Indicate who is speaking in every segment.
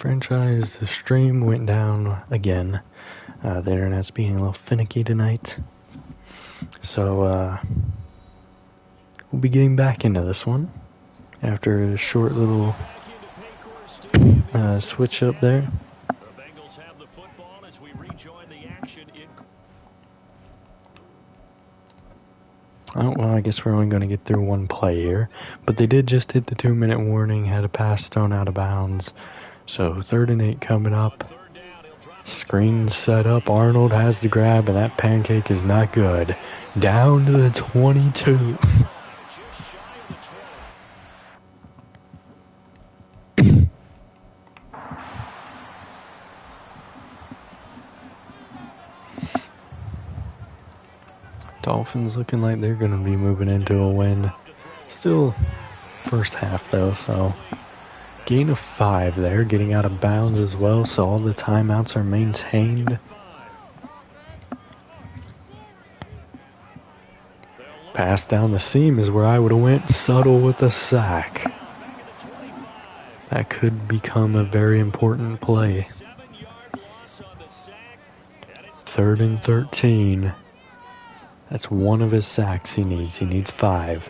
Speaker 1: Franchise, the stream went down again. The internet's being a little finicky tonight. So, we'll be getting back into this one after a short little switch up there.
Speaker 2: The Bengals have the football as we rejoin the action in...
Speaker 1: Oh, well, I guess we're only going to get through one play here. But they did just hit the 2-minute warning, had a pass thrown out of bounds. So 3rd and 8 coming up. Screen set up. Arnold has the grab, and that pancake is not good. Down to the 22. Dolphins looking like they're going to be moving into a win. Still first half, though, so... Gain of 5 there, getting out of bounds as well, so all the timeouts are maintained. Pass down the seam is where I would have went. Subtle with a sack. That could become a very important play. 3rd and 13. That's one of his sacks he needs. He needs 5.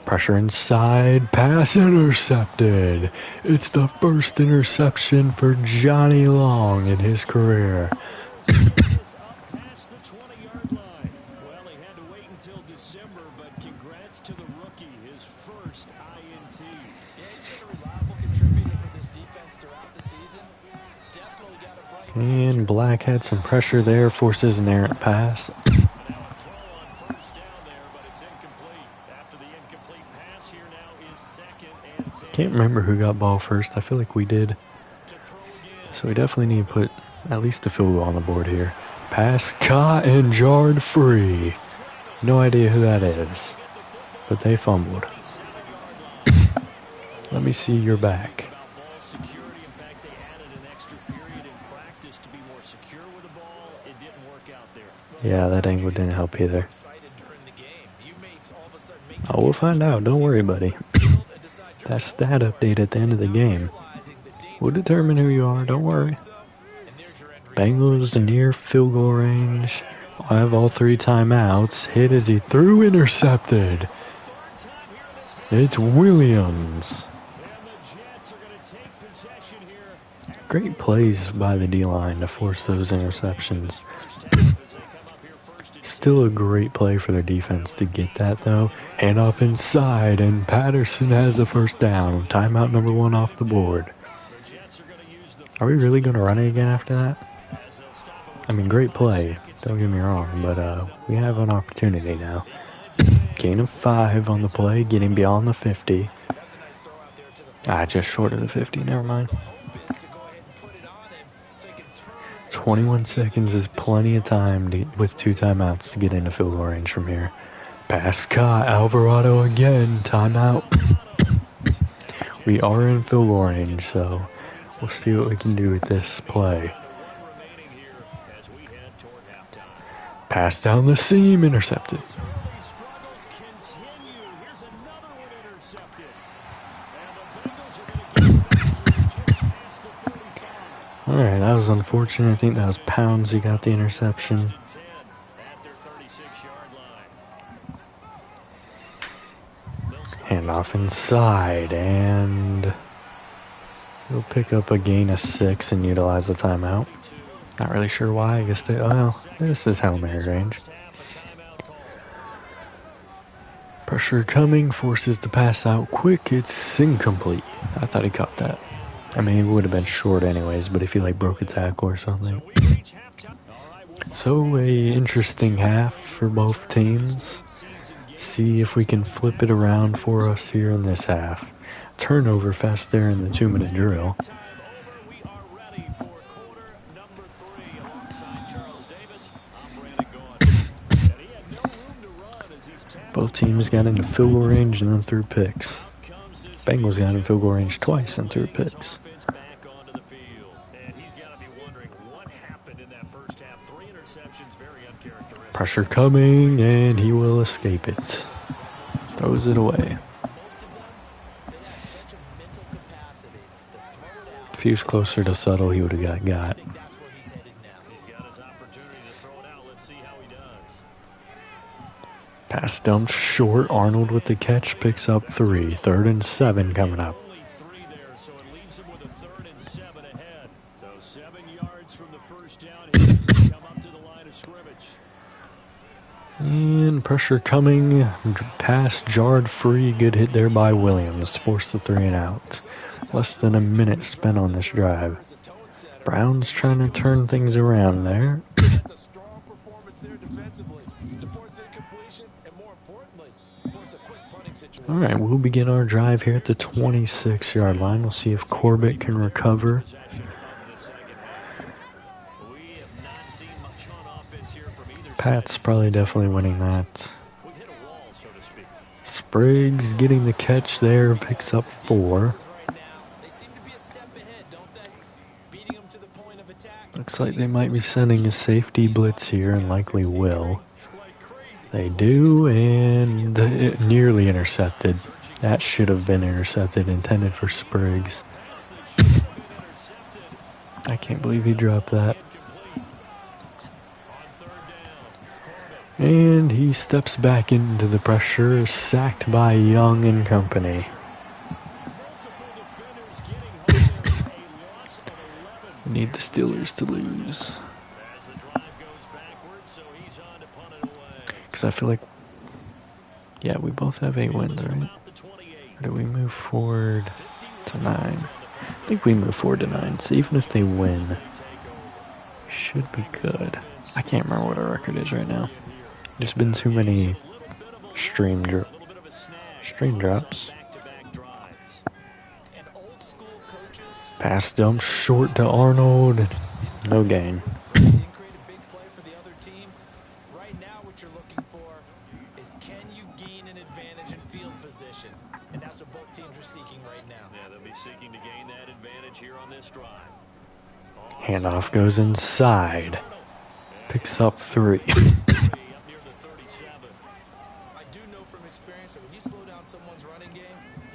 Speaker 1: Pressure inside, pass intercepted. It's the first interception for Johnny Long in his career. And Black had some pressure there, forces an errant pass. Can't remember who got ball first. I feel like we did. So we definitely need to put at least a field goal on the board here. Pass caught and jarred free. No idea who that is. But they fumbled. Let me see your back. Yeah, that angle didn't help either. Oh, we'll find out. Don't worry, buddy. That stat update at the end of the game will determine who you are. Don't worry. Bengals near field goal range. I have all 3 timeouts. Hit as he threw, intercepted. It's Williams. Great plays by the D-line to force those interceptions. Still a great play for their defense to get that, though. Handoff inside, and Patterson has the first down. Timeout number 1 off the board. Are we really going to run it again after that? I mean, great play. Don't get me wrong, but we have an opportunity now. Gain of 5 on the play, getting beyond the 50. Just short of the 50, never mind. 21 seconds is plenty of time with 2 timeouts to get into field goal range from here. Pass caught, Alvarado again, timeout. We are in field goal range, so we'll see what we can do with this play. Pass down the seam, intercepted. Alright, that was unfortunate. I think that was Pounds who got the interception. Handoff inside, and we'll pick up a gain of 6 and utilize the timeout. Not really sure why. I guess this is Hail Mary range. Pressure coming, forces the pass out quick. It's incomplete. I thought he caught that. I mean, it would have been short anyways, but if he broke a tackle or something. So, a interesting half for both teams. See if we can flip it around for us here in this half. Turnover fast there in the 2-minute drill. Both teams got into field goal range and then threw picks. Bengals got in field goal range twice and threw picks. Pressure coming, and he will escape it. Throws it away. he was closer to Settle, he would have got.
Speaker 2: He's got his opportunity to throw it out. Let's see how he does.
Speaker 1: Pass dump short. Arnold with the catch picks up 3. 3rd and 7 coming up.
Speaker 2: Only 3 there, so it leaves him with a 3rd and 7 ahead. So 7 yards from the first down. He has to come up to the line of scrimmage.
Speaker 1: And pressure coming. Pass jarred free. Good hit there by Williams. Forced the 3 and out. Less than a minute spent on this drive. Browns trying to turn things around there. Alright, we'll begin our drive here at the 26-yard line. We'll see if Corbett can recover. Pat's probably definitely winning that. Spriggs getting the catch there, picks up 4. Looks like they might be sending a safety blitz here, and likely will. They do, and it nearly intercepted. That should have been intercepted, intended for Spriggs. I can't believe he dropped that. And he steps back into the pressure, sacked by Young and company. We need the Steelers to lose. Because I feel like, yeah, we both have 8 wins, right? Or do we move forward to 9? I think we move forward to 9. So even if they win, should be good. I can't remember what our record is right now. There's been too many stream drops. Pass dump short to Arnold. No gain.
Speaker 3: Right now what you're looking for is, can you gain an advantage in field position? And that's what both teams are seeking right now.
Speaker 2: Yeah, they'll be seeking to gain that advantage here on this drive.
Speaker 1: Handoff goes inside. Picks up 3.
Speaker 3: I do know from experience that when you slow down someone's running game,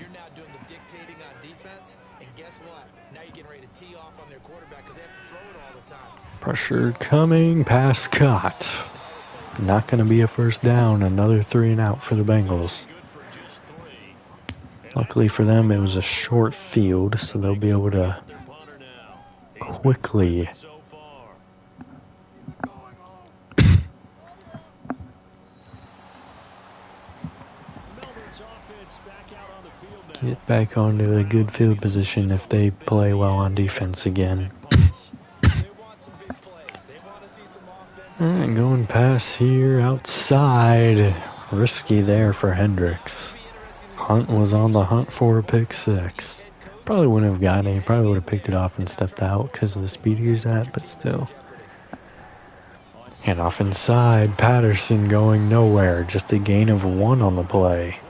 Speaker 3: you're now doing the dictating on defense. And guess what? Now you're getting ready to tee off on their quarterback because they have to throw it all the time.
Speaker 1: Pressure coming. Pass caught. Not going to be a first down. Another 3 and out for the Bengals. Luckily for them, it was a short field, so they'll be able to quickly get back onto a good field position if they play well on defense again. Alright, going pass here outside. Risky there for Hendricks. Hunt was on the hunt for a pick 6. Probably wouldn't have gotten it. He probably would have picked it off and stepped out because of the speed he was at, but still. And off inside. Patterson going nowhere. Just a gain of 1 on the play.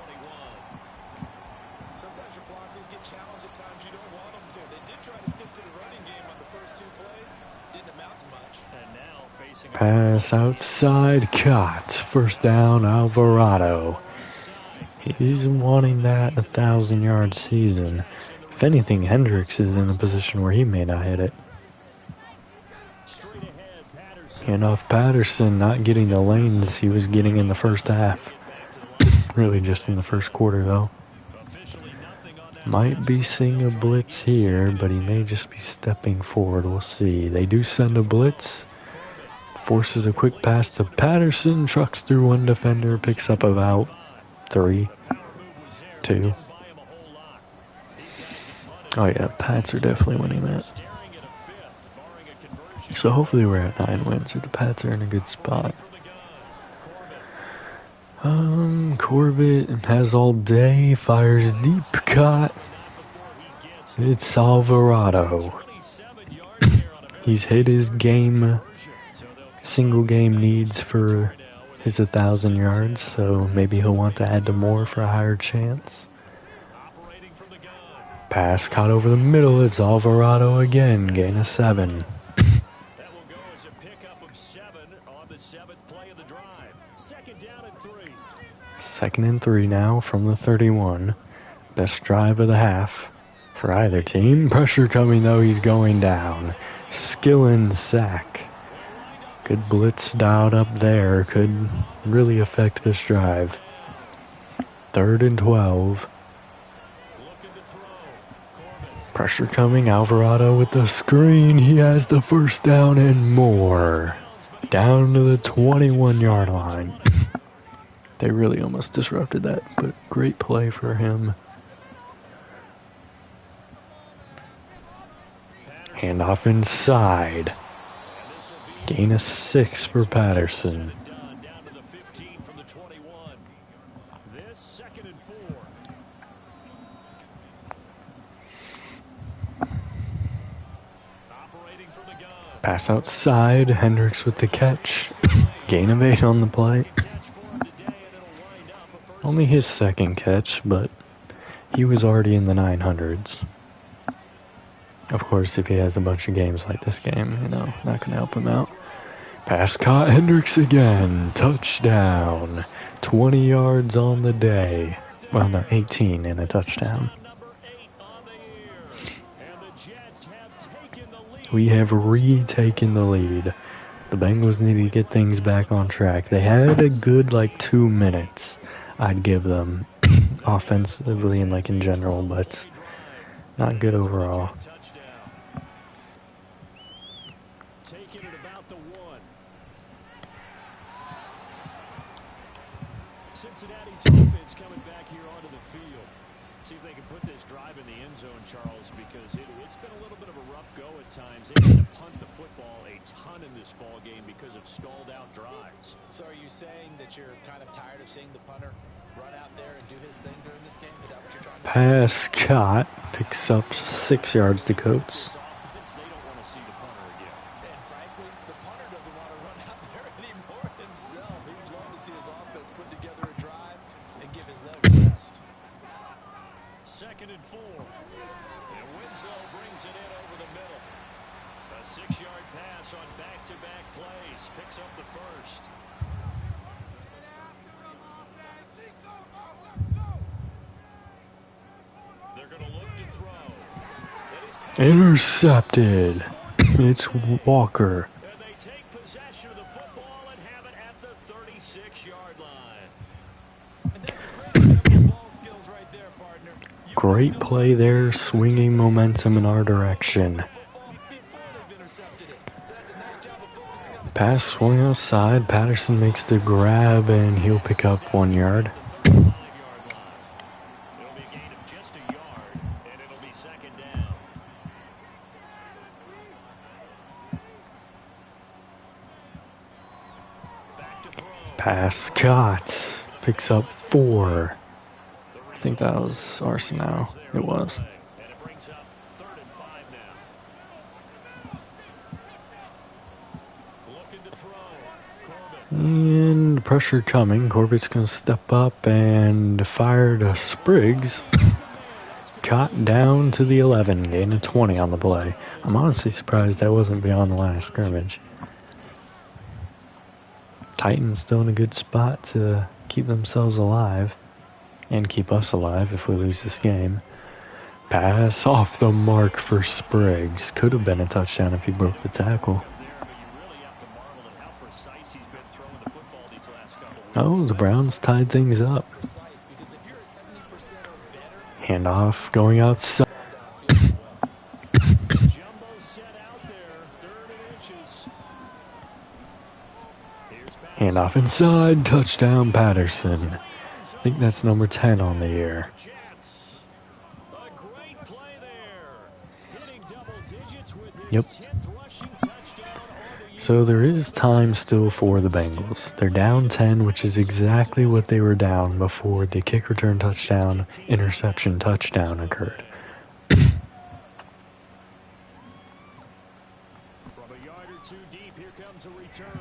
Speaker 1: Pass outside, caught. First down, Alvarado. He's wanting that 1,000-yard season. If anything, Hendricks is in a position where he may not hit it. Handoff Patterson, not getting the lanes he was getting in the first half. Really just in the first quarter, though. Might be seeing a blitz here, but he may just be stepping forward. We'll see. They do send a blitz. Forces a quick pass to Patterson, trucks through 1 defender, picks up about 3, 2. Oh yeah, Pats are definitely winning that. So hopefully we're at 9 wins, or the Pats are in a good spot. Corbett has all day, fires deep, caught. It's Alvarado. He's hit his single game needs for his 1,000 yards, so maybe he'll want to add to more for a higher chance. Pass caught over the middle. It's Alvarado again, gain of 7.
Speaker 2: That will go as a pickup of 7 on the 7th play of the drive. 2nd down and 3.
Speaker 1: 2nd and 3 now from the 31. Best drive of the half. for either team. Pressure coming though, he's going down. Skillen sack. Good blitz dialed up there. Could really affect this drive. 3rd and 12. Pressure coming. Alvarado with the screen. He has the first down and more. Down to the 21-yard line. They really almost disrupted that, but great play for him. Handoff inside. Gain of 6 for Patterson.
Speaker 2: Down to the 15 from the 21. This 2nd and 4. Operating from the gun.
Speaker 1: Pass outside. Hendricks with the catch. Gain of 8 on the play. Only his 2nd catch, but he was already in the 900s. Of course, if he has a bunch of games like this game, you know, not going to help him out. Pass caught. Hendricks again. Touchdown. 20 yards on the day. Well, no, 18 and a touchdown. We have retaken the lead. The Bengals need to get things back on track. They had a good, 2 minutes, I'd give them, offensively and, in general, but not good overall.
Speaker 2: Taking it about the 1. Cincinnati's offense coming back here onto the field. See if they can put this drive in the end zone, Charles, because it's been a little bit of a rough go at times. They had to punt the football a ton in this ball game because of stalled out drives.
Speaker 3: So are you saying that you're kind of tired of seeing the punter run out there and do his thing during this game? Is that what you're trying to say?
Speaker 1: Pass caught. Picks up 6 yards to Coates.
Speaker 2: They don't want to see the punter again.
Speaker 3: And frankly, the punter doesn't want to run out there anymore himself. He'd love to see his offense put together a drive and give his legs a rest.
Speaker 2: 2nd and 4. And Winslow brings it in over the middle. A 6-yard pass on back-to-back plays. Picks up the first. They're going to look to throw.
Speaker 1: Intercepted. It's Walker.
Speaker 2: And they take possession of the football and have it at the 36-yard line.
Speaker 3: And that's a great example of ball skills right there, partner.
Speaker 1: Great play there, swinging momentum in our direction. Pass swung outside. Patterson makes the grab, and he'll pick up 1 yard.
Speaker 2: It'll be a gain of just a yard, and it'll be 2nd down. Back to throw.
Speaker 1: Pass caught. Picks up 4. I think that was Arsenal. It was.
Speaker 2: And it brings up 3rd and 5 now. Looking to throw. Corbett.
Speaker 1: And pressure coming. Corbett's going to step up and fire to Spriggs. Caught down to the 11. Gain of 20 on the play. I'm honestly surprised that wasn't beyond the line of scrimmage. Titans still in a good spot to keep themselves alive. And keep us alive if we lose this game. Pass off the mark for Spriggs. Could have been a touchdown if he broke the tackle. Oh, the Browns tied things up. Handoff going outside. Handoff inside. Touchdown Patterson. I think that's number 10 on the year. Yep. So there is time still for the Bengals. They're down 10, which is exactly what they were down before the kick return touchdown, interception touchdown occurred.
Speaker 2: From a yard or two deep, here comes a return.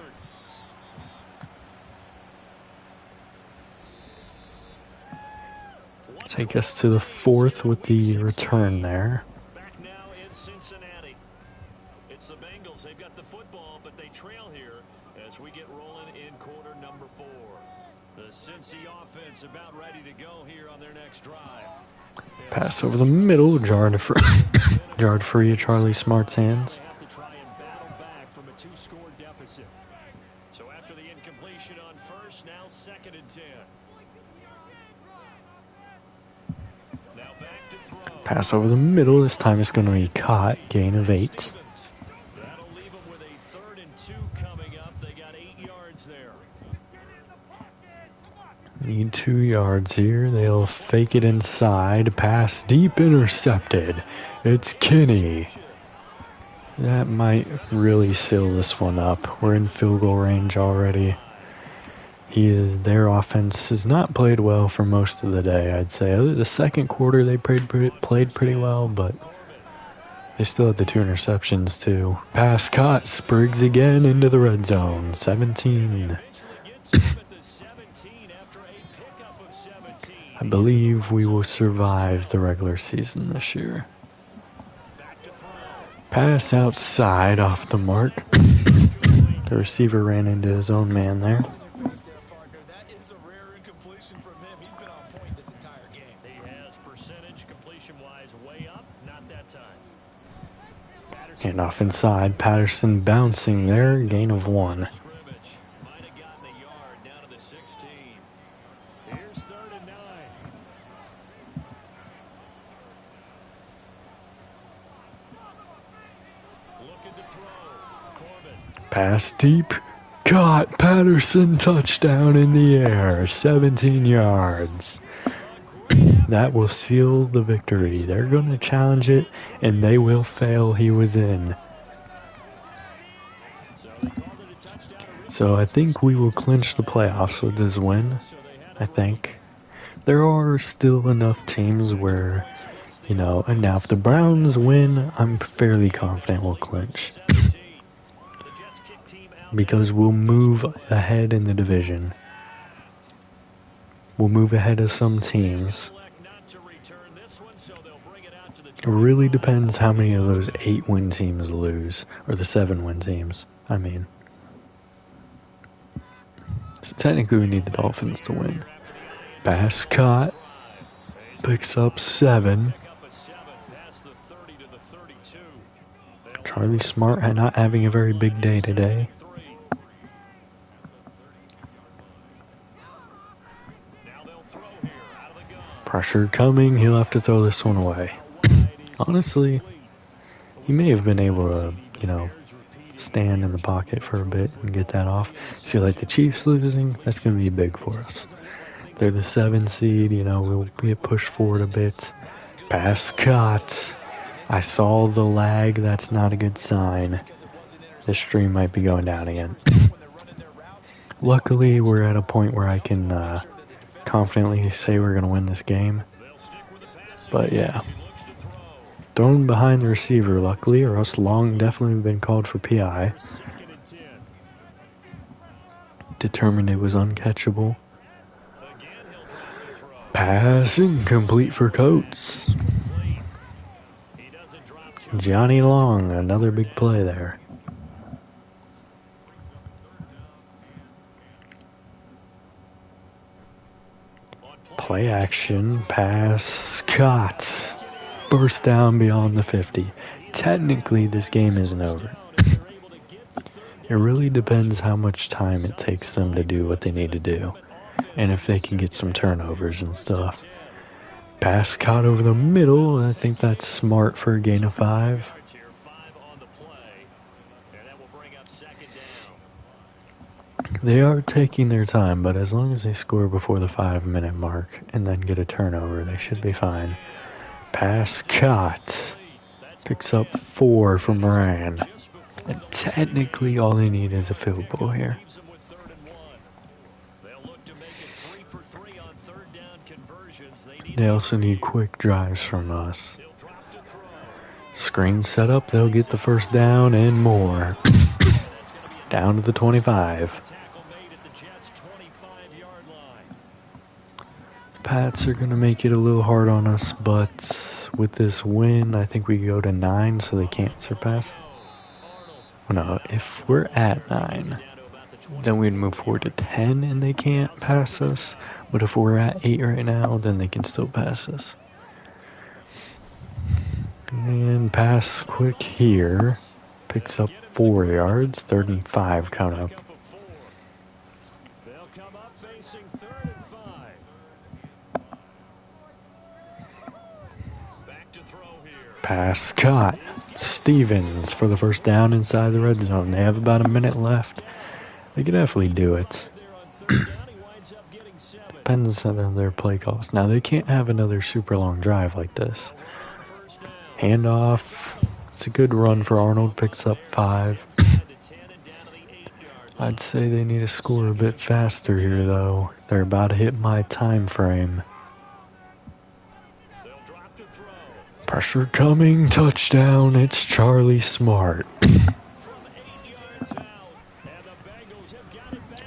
Speaker 1: Take us to the 4th with the return there.
Speaker 2: Back now in Cincinnati. It's the Bengals. They've got the football, but they trail here as we get rolling in quarter number 4. The Cincy offense about ready to go here on their next drive.
Speaker 1: Pass over the middle, jarred free of Charlie Smart's hands.
Speaker 2: Have to try and battle back from a 2-score deficit. So after the incompletion on first, now 2nd and 10. Now back to throw.
Speaker 1: Pass over the middle. This time it's going to be caught. Gain of 8.
Speaker 2: That'll leave them with a 3rd and 2 coming up. They got 8 yards there.
Speaker 1: Need 2 yards here. They'll fake it inside. Pass deep, intercepted. It's Kenny. That might really seal this one up. We're in field goal range already. Their offense has not played well for most of the day, I'd say. The second quarter they played pretty well, but they still had the 2 interceptions too. Pass caught. Spriggs again into the red zone. 17. I believe we will survive the regular season this year. Pass outside off the mark. The receiver ran into his own man there.
Speaker 3: That is a rare incompletion from him. He's been on point this entire game.
Speaker 2: He has percentage completion-wise way up, not that time.
Speaker 1: And off inside, Patterson bouncing there, gain of 1.
Speaker 2: Might have gotten a yard down to the 16. Here's 3rd and 9. Looking to throw. Corbin.
Speaker 1: Pass deep. Caught. Patterson touchdown in the air. 17 yards. That will seal the victory. They're going to challenge it, and they will fail. He was in. So I think we will clinch the playoffs with this win. I think. There are still enough teams where, and now if the Browns win, I'm fairly confident we'll clinch. Because we'll move ahead in the division. We'll move ahead of some teams. It really depends how many of those 8-win teams lose. Or the 7-win teams, I mean. So technically we need the Dolphins to win. Pass caught. Picks up 7. Charlie Smart not having a very big day today. Pressure coming. He'll have to throw this one away. Honestly, he may have been able to, stand in the pocket for a bit and get that off. See, like the Chiefs losing, that's going to be big for us. They're the 7 seed, we'll get pushed forward a bit. Pass caught. I saw the lag. That's not a good sign. This stream might be going down again. Luckily, we're at a point where I can confidently say we're going to win this game. But yeah. Thrown behind the receiver, luckily, or else Long definitely been called for PI. Determined it was uncatchable. Pass incomplete for Coates. Johnny Long, another big play there. Play action, pass, caught. Burst down beyond the 50. Technically, this game isn't over. It really depends how much time it takes them to do what they need to do. And if they can get some turnovers and stuff. Pass caught over the middle. I think that's smart for a gain of 5. They are taking their time, but as long as they score before the 5-minute mark and then get a turnover, they should be fine. Pass caught. Picks up 4 from Moran. And technically all they need is a field goal here. They also need quick drives from us. Screen set up, they'll get the first down and more. Down to the 25. The Pats are going to make it a little hard on us, but with this win, I think we go to 9, so they can't surpass. No, if we're at 9, then we'd move forward to 10 and they can't pass us. But if we're at 8 right now, then they can still pass us. And pass quick here. Picks up 4 yards. 3rd and 5 coming up.
Speaker 2: They'll come up facing 3rd and 5. Back to throw here.
Speaker 1: Pass caught. Stevens for the first down inside the red zone. They have about a minute left. They could definitely do it. Depends on their play calls. Now, they can't have another super long drive like this. Handoff. It's a good run for Arnold. Picks up 5. I'd say they need to score a bit faster here, though. They're about to hit my time frame. Pressure coming. Touchdown. It's Charlie Smart.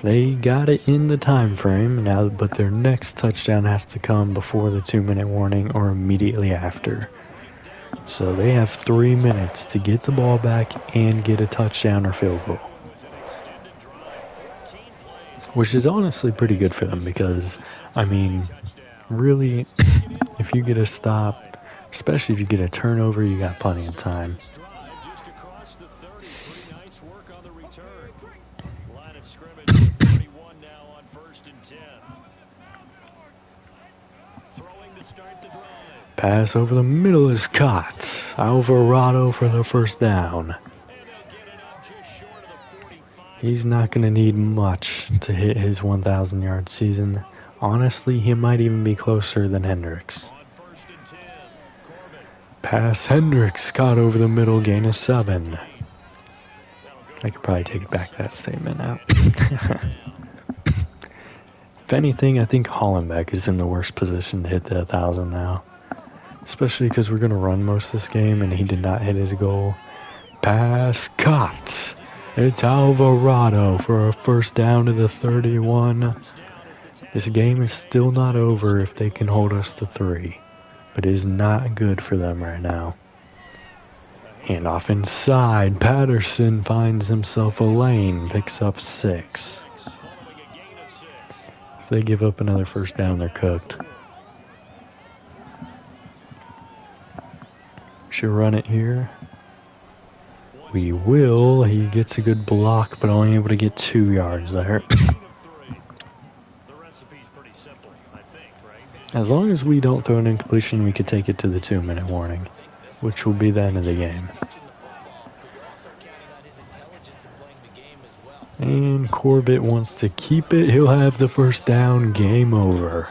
Speaker 1: They got it in the time frame now, but their next touchdown has to come before the 2-minute warning or immediately after. So they have 3 minutes to get the ball back and get a touchdown or field goal. Which is honestly pretty good for them because, I mean, really, if you get a stop, especially if you get a turnover, you got plenty of time. Pass over the middle is caught. Alvarado for the first down. He's not going to need much to hit his 1,000-yard season. Honestly, he might even be closer than Hendricks. Pass Hendricks caught over the middle, gain of 7. I could probably take back that statement out. If anything, I think Hollenbeck is in the worst position to hit the 1,000 now. Especially because we're going to run most of this game and he did not hit his goal. Pass caught. It's Alvarado for a first down to the 31. This game is still not over if they can hold us to 3. But it is not good for them right now. Handoff inside. Patterson finds himself a lane. Picks up 6. If they give up another first down, they're cooked. Should run it here. We will. He gets a good block, but only able to get 2 yards there. As long as we don't throw an incompletion, we could take it to the 2-minute warning, which will be the end of the game. And Corbett wants to keep it. He'll have the first down. Game over.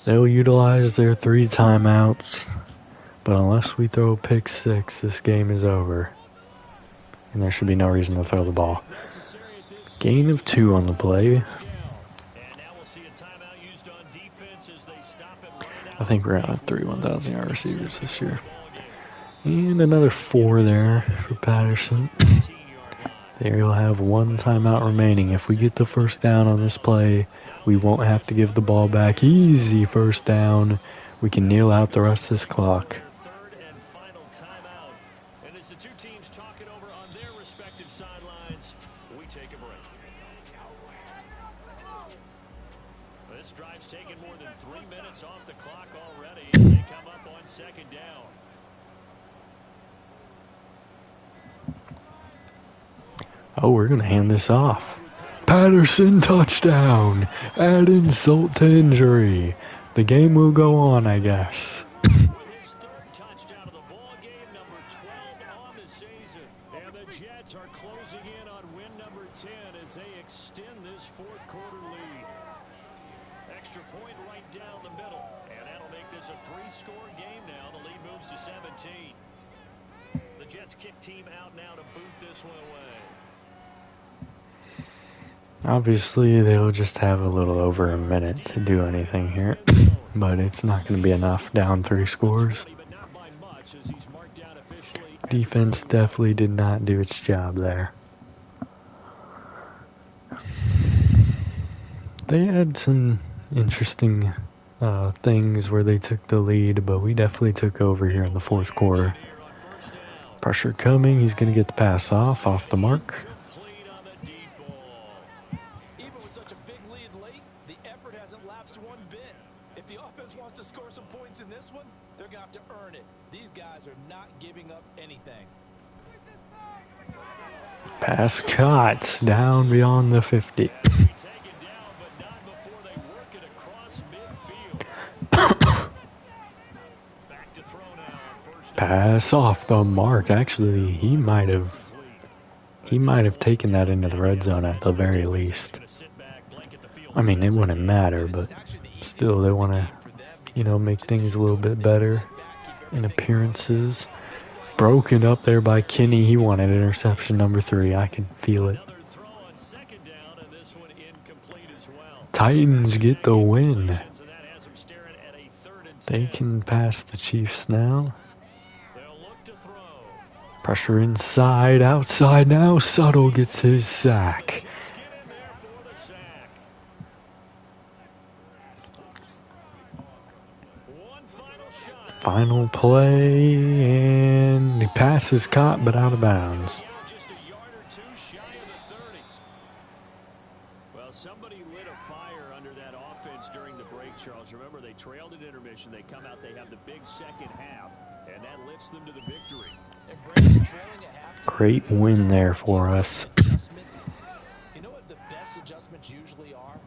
Speaker 1: They'll utilize their 3 timeouts, but unless we throw a pick 6, this game is over. And there should be no reason to throw the ball. Gain of 2 on the play. I think we're going to have 3 1,000-yard receivers this year. And another 4 there for Patterson. They'll have 1 timeout remaining. If we get the first down on this play, we won't have to give the ball back. Easy first down. We can kneel out the rest of this clock.
Speaker 2: Third and final timeout. And as the two teams talk it over on their respective sidelines, we take a break. This drive's taken more than 3 minutes off the clock already as they come up on 2nd down.
Speaker 1: Oh, we're going to hand this off. Patterson touchdown. Add insult to injury. The game will go on, I guess.
Speaker 2: With his 3rd touchdown of the ball game, number 12 on the season. And the Jets are closing in on win number 10 as they extend this 4th quarter lead. Extra point right down the middle. And that'll make this a 3-score game now. The lead moves to 17. The Jets kick team out now to boot this one away.
Speaker 1: Obviously, they'll just have a little over a minute to do anything here. But it's not going to be enough. Down 3 scores. Defense definitely did not do its job there. They had some interesting things where they took the lead, but we definitely took over here in the 4th quarter. Pressure coming. He's going to get the pass off the mark.
Speaker 3: earn it. These guys are not giving up anything.
Speaker 1: Pass caught down beyond the 50. Pass off the mark. Actually, he might have taken that into the red zone at the very least. I mean, it wouldn't matter, but still, they want to, make things a little bit better in appearances. Broken up there by Kenny. He wanted interception number 3. I can feel it. Titans get the win. They can pass the Chiefs now. Pressure inside, outside now. Suttle gets his sack. Final play, and the pass is caught but out of bounds.
Speaker 2: Just a yard or two shy of the 30. Well, somebody lit a fire under that offense during the break, Charles. Remember, they trailed at intermission. They come out, they have the big second half, and that lifts them to the victory.
Speaker 1: Great win there for us.
Speaker 3: You know what the best adjustments usually are?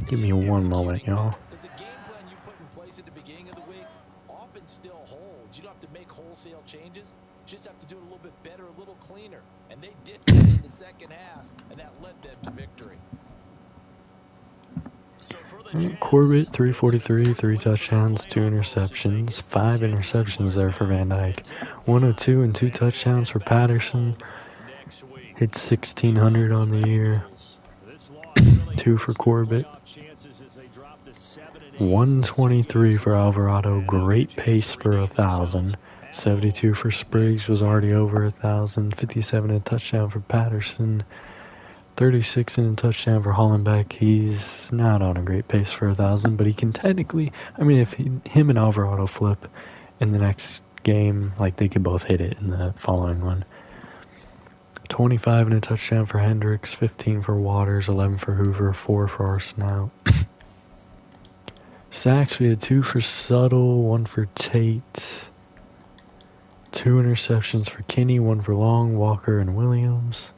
Speaker 1: Give me one moment, y'all.
Speaker 3: Because the game plan you put in place at the beginning of the week often still holds. You don't have to make wholesale changes. You just have to do it a little bit better, a little cleaner. And they did that in the second half, and that led them to victory.
Speaker 1: Corbett, 343, 3 touchdowns, 2 interceptions, 5 interceptions there for Van Dyke. 102 and 2 touchdowns for Patterson. Hit 1,600 on the year. 2 for Corbett. 123 for Alvarado. Great pace for 1,000. 72 for Spriggs, was already over 1,000. 57 and a touchdown for Patterson. 36 and a touchdown for Hollenbeck. He's not on a great pace for 1,000, but he can technically, if him and Alvarado flip in the next game, they could both hit it in the following one. 25 and a touchdown for Hendricks, 15 for Waters, 11 for Hoover, 4 for Arsenault. Sacks, we had 2 for Suttle, 1 for Tate. 2 interceptions for Kinney, 1 for Long, Walker, and Williams.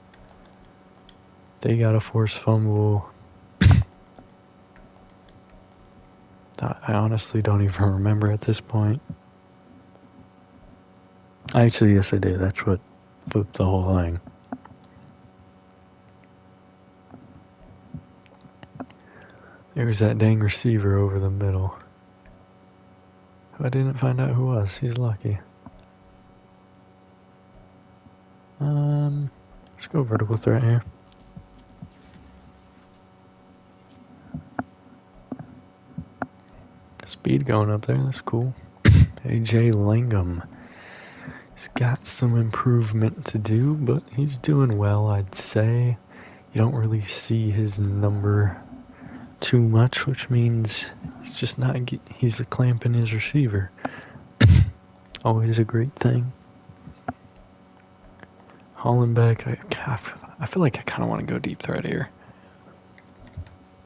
Speaker 1: They got a forced fumble. I honestly don't even remember at this point. Actually, yes I do. That's what flipped the whole thing. There's that dang receiver over the middle. Who I didn't find out who was. He's lucky. Let's go vertical threat here. Speed going up there, that's cool. AJ Langham. He's got some improvement to do, but he's doing well, I'd say. You don't really see his number too much, which means he's just not, he's clamping his receiver. Always a great thing. Hollenbeck, I feel like I kind of want to go deep threat here.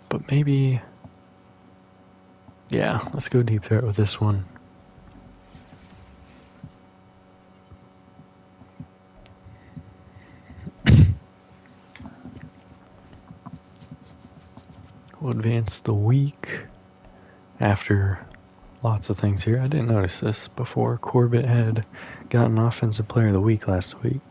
Speaker 1: But maybe... yeah, let's go deep threat with this one. We'll advance the week after lots of things here. I didn't notice this before. Corbett had gotten Offensive Player of the Week last week.